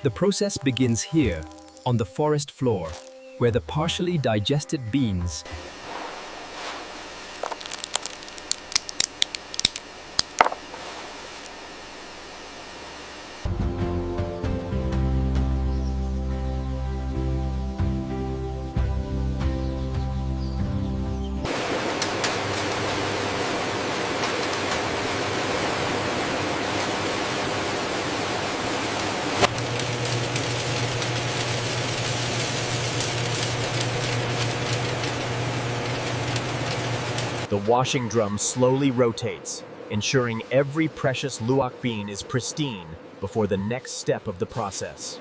The process begins here, on the forest floor, where the partially digested beans The washing drum slowly rotates, ensuring every precious luwak bean is pristine before the next step of the process.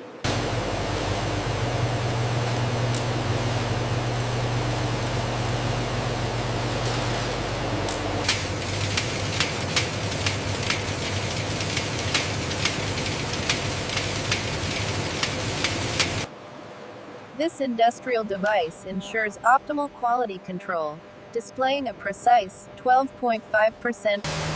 This industrial device ensures optimal quality control, displaying a precise 12.5%.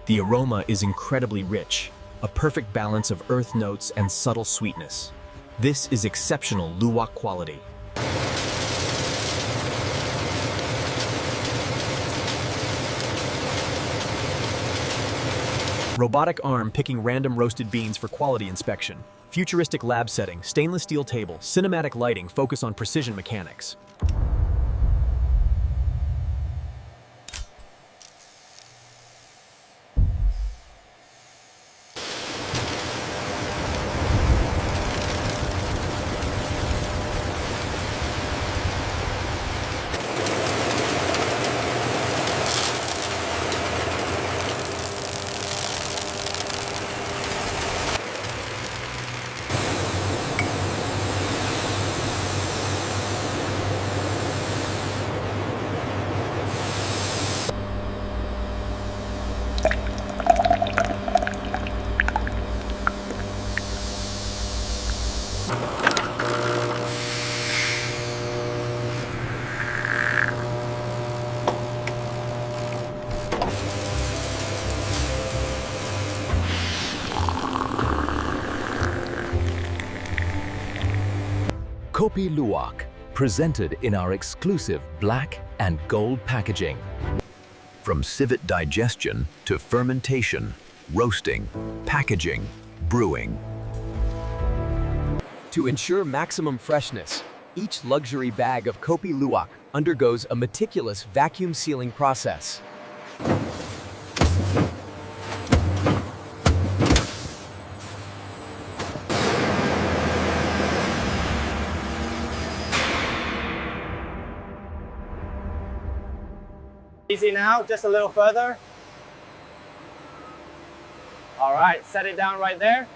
The aroma is incredibly rich, a perfect balance of earth notes and subtle sweetness. This is exceptional luwak quality. Robotic arm picking random roasted beans for quality inspection. Futuristic lab setting, stainless steel table, cinematic lighting focus on precision mechanics. Kopi Luwak, presented in our exclusive black and gold packaging. From civet digestion to fermentation, roasting, packaging, brewing. To ensure maximum freshness, each luxury bag of Kopi Luwak undergoes a meticulous vacuum sealing process. Easy now, just a little further. All right, set it down right there.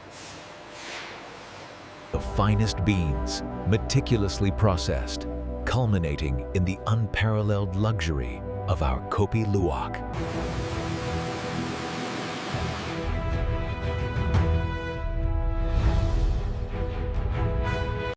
The finest beans, meticulously processed, culminating in the unparalleled luxury of our Kopi Luwak.